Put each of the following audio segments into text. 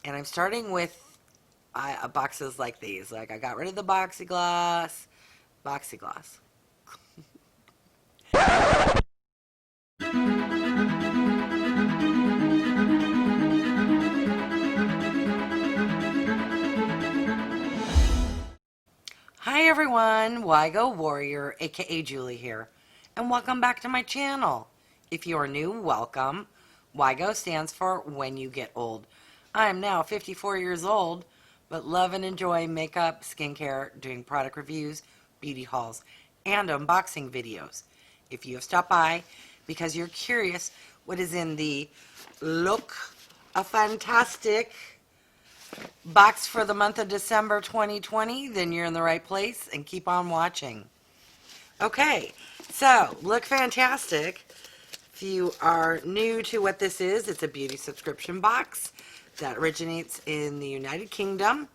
And I'm starting with boxes like these. Like, I got rid of the boxy gloss. Boxy gloss. Hi everyone, Wygo Warrior, aka Julie here, and welcome back to my channel. If you are new, welcome. Wygo stands for When You Get Old. I am now 54 years old, but love and enjoy makeup, skincare, doing product reviews, beauty hauls, and unboxing videos. If you have stopped by because you're curious what is in the Lookfantastic box for the month of December 2020, then you're in the right place and keep on watching. Okay, so Lookfantastic. If you are new to what this is, it's a beauty subscription box that originates in the United Kingdom.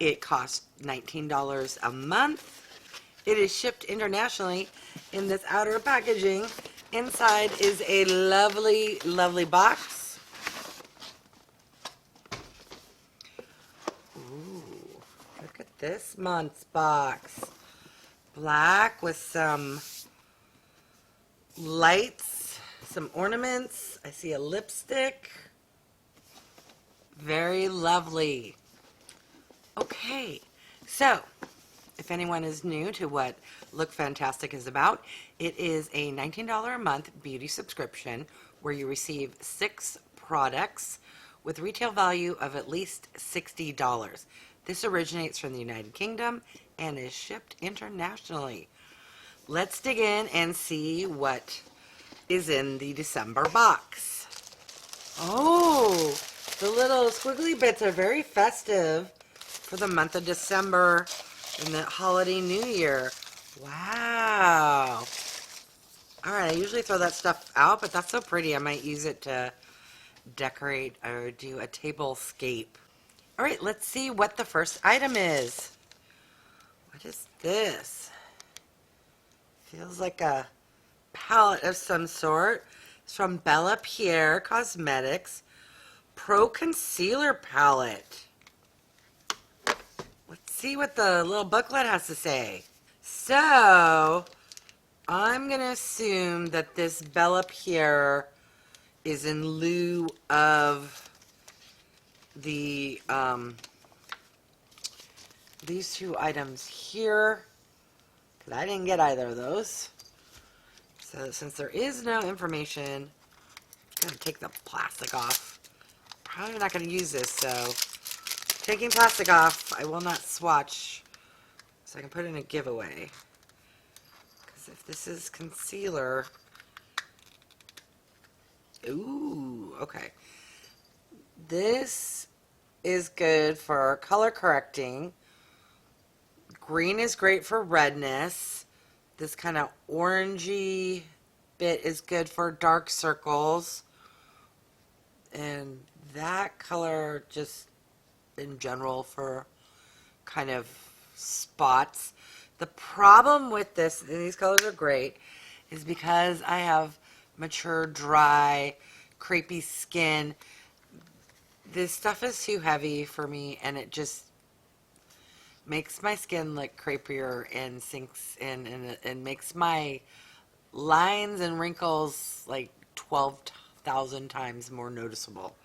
It costs $19 a month. It is shipped internationally in this outer packaging. Inside is a lovely, lovely box. Look at this month's box. Black with some lights, some ornaments. I see a lipstick. Very lovely. Okay, so if anyone is new to what Lookfantastic is about, it is a $19 a month beauty subscription where you receive 6 products with retail value of at least $60. This originates from the United Kingdom and is shipped internationally. Let's dig in and see what is in the December box. Oh, the little squiggly bits are very festive for the month of December and the holiday New Year. Wow. Alright, I usually throw that stuff out, but that's so pretty. I might use it to decorate or do a tablescape. Alright, let's see what the first item is. What is this? Feels like a palette of some sort. It's from Bellapierre Cosmetics Pro Concealer Palette. Let's see what the little booklet has to say. So, I'm going to assume that this Bellapierre is in lieu of the these two items here, because I didn't get either of those. So since there is no information, I'm going to take the plastic off. Probably not going to use this, so taking plastic off, I will not swatch, so I can put in a giveaway. Because if this is concealer, ooh, okay. This is good for color correcting. Green is great for redness. This kind of orangey bit is good for dark circles. And that color just in general for kind of spots. The problem with this, and these colors are great, is because I have mature, dry, crepey skin. This stuff is too heavy for me, and it just makes my skin look crepier and sinks in and makes my lines and wrinkles like 12,000 times more noticeable.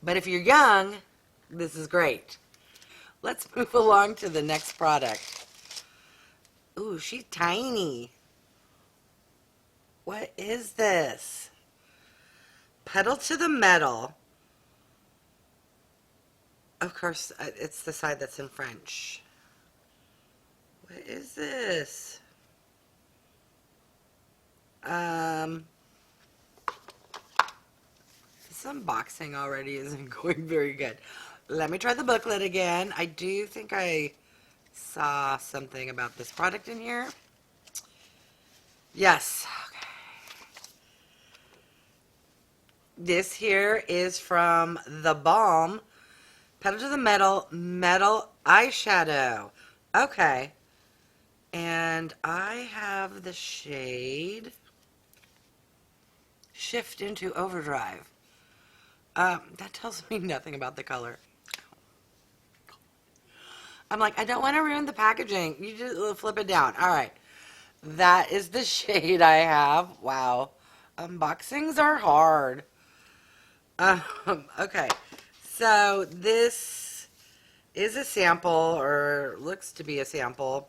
But if you're young, this is great. Let's move along to the next product. Ooh, she's tiny. What is this? Petal to the Metal. Of course, it's the side that's in French. What is this? This unboxing already isn't going very good. Let me try the booklet again. I do think I saw something about this product in here. Yes. Okay. This here is from the Balm Petal to the Metal Eyeshadow. Okay. And I have the shade Shift into Overdrive. That tells me nothing about the color. I'm like, I don't want to ruin the packaging. You just flip it down. All right. That is the shade I have. Wow. Unboxings are hard. Okay. So this is a sample, or looks to be a sample.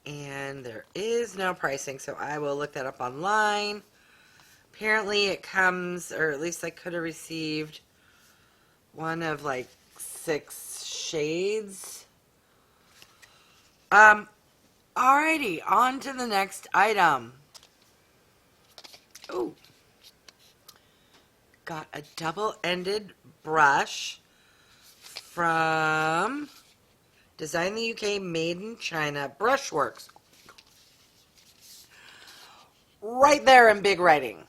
And there is no pricing, so I will look that up online. Apparently it comes, or at least I could have received one of like 6 shades. Alrighty, on to the next item. Oh, got a double-ended brush from Design in the UK, Made in China, Brushworks. Right there in big writing.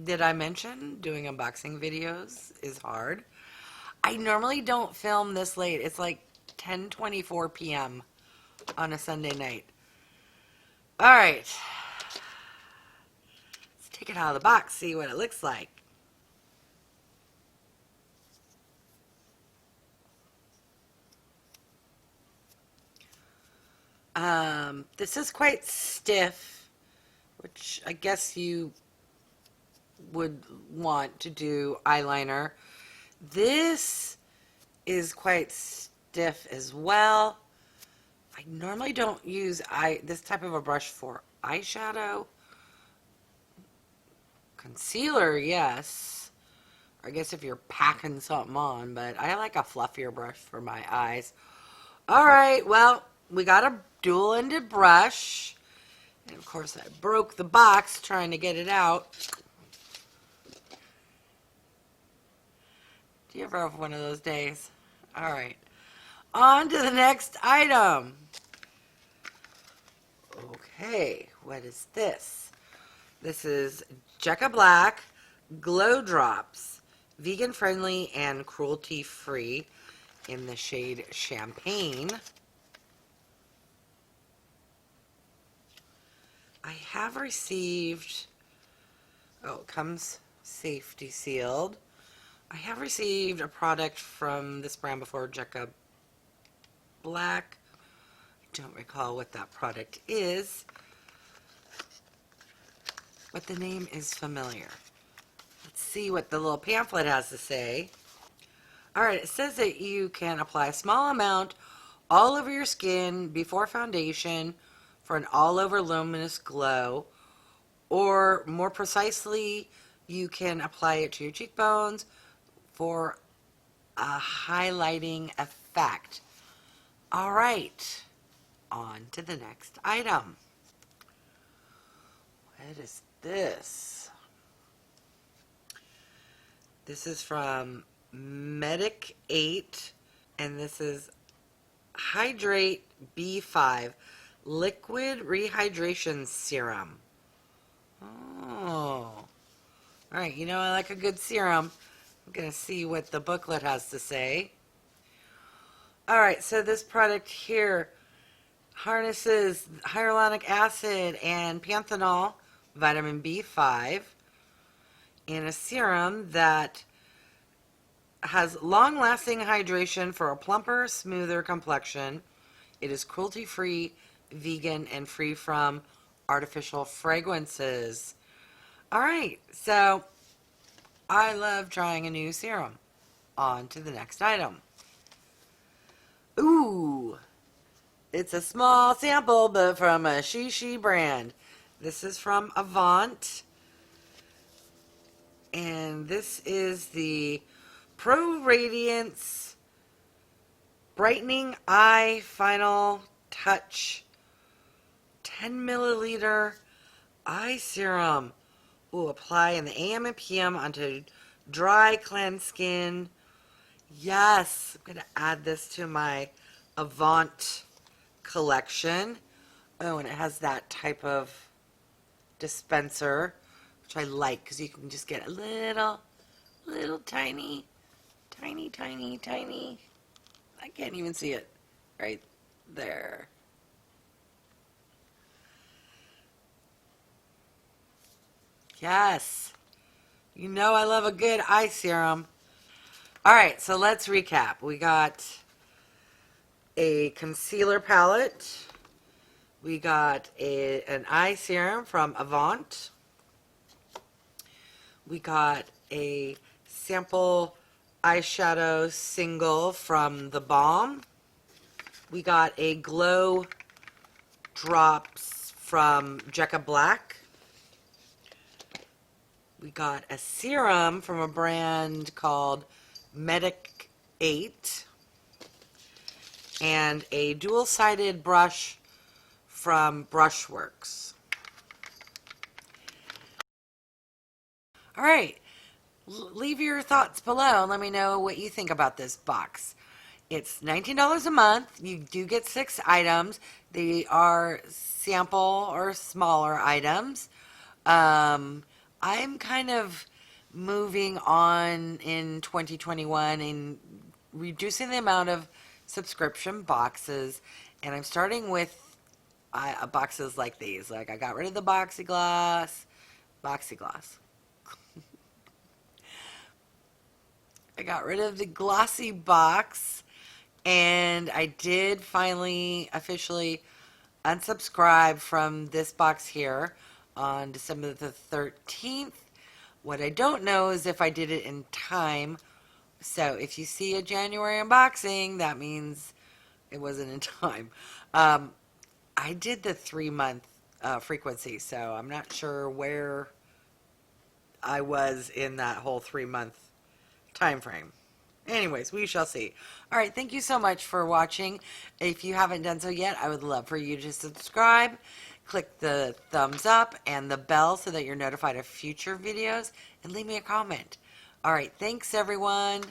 Did I mention doing unboxing videos is hard? I normally don't film this late. It's like 10:24 p.m. on a Sunday night. All right. Let's take it out of the box, see what it looks like. This is quite stiff, which I guess you would want to do eyeliner. This is quite stiff as well. I normally don't use this type of a brush for eyeshadow. Concealer, yes. I guess if you're packing something on, but I like a fluffier brush for my eyes. All right, well, we got a dual-ended brush. And of course, I broke the box trying to get it out. Do you ever have one of those days? All right. On to the next item. Okay, what is this? This is Jecca Black Glow Drops. Vegan friendly and cruelty free in the shade Champagne. I have received, oh, it comes safety sealed. I have received a product from this brand before, Jecca Black. I don't recall what that product is, but the name is familiar. Let's see what the little pamphlet has to say. Alright, it says that you can apply a small amount all over your skin before foundation for an all-over luminous glow, or more precisely, you can apply it to your cheekbones for a highlighting effect. All right, on to the next item. What is this? This is from Medic 8, and this is Hydrate B5 Liquid Rehydration Serum. Oh. Alright, you know I like a good serum. I'm going to see what the booklet has to say. Alright, so this product here harnesses hyaluronic acid and panthenol, vitamin B5, in a serum that has long-lasting hydration for a plumper, smoother complexion. It is cruelty-free, vegan, and free from artificial fragrances. Alright, so I love trying a new serum. On to the next item. Ooh, it's a small sample, but from a She brand. This is from Avant. And this is the Pro-Radiance Brightening Eye Final Touch 10 milliliter eye serum. Ooh, apply in the AM and PM onto dry, cleansed skin. Yes, I'm going to add this to my Avant collection. Oh, and it has that type of dispenser, which I like because you can just get a little tiny. I can't even see it right there. Yes. You know I love a good eye serum. All right, so let's recap. We got a concealer palette. We got an eye serum from Avant. We got a sample eyeshadow single from the Balm. We got a glow drops from Jecca Black. We got a serum from a brand called Medic 8. And a dual-sided brush from Brushworks. All right, leave your thoughts below and let me know what you think about this box. It's $19 a month. You do get 6 items. They are sample or smaller items. I'm kind of moving on in 2021 and reducing the amount of subscription boxes, and I'm starting with boxes like these. Like, I got rid of the boxy-gloss. I got rid of the glossy box, and I did finally officially unsubscribe from this box here on December the 13th. What I don't know is if I did it in time. So if you see a January unboxing, that means it wasn't in time. I did the 3-month frequency, so I'm not sure where I was in that whole 3-month time frame. Anyways, we shall see. All right, thank you so much for watching. If you haven't done so yet, I would love for you to subscribe. Click the thumbs up and the bell so that you're notified of future videos, and leave me a comment. All right, thanks everyone.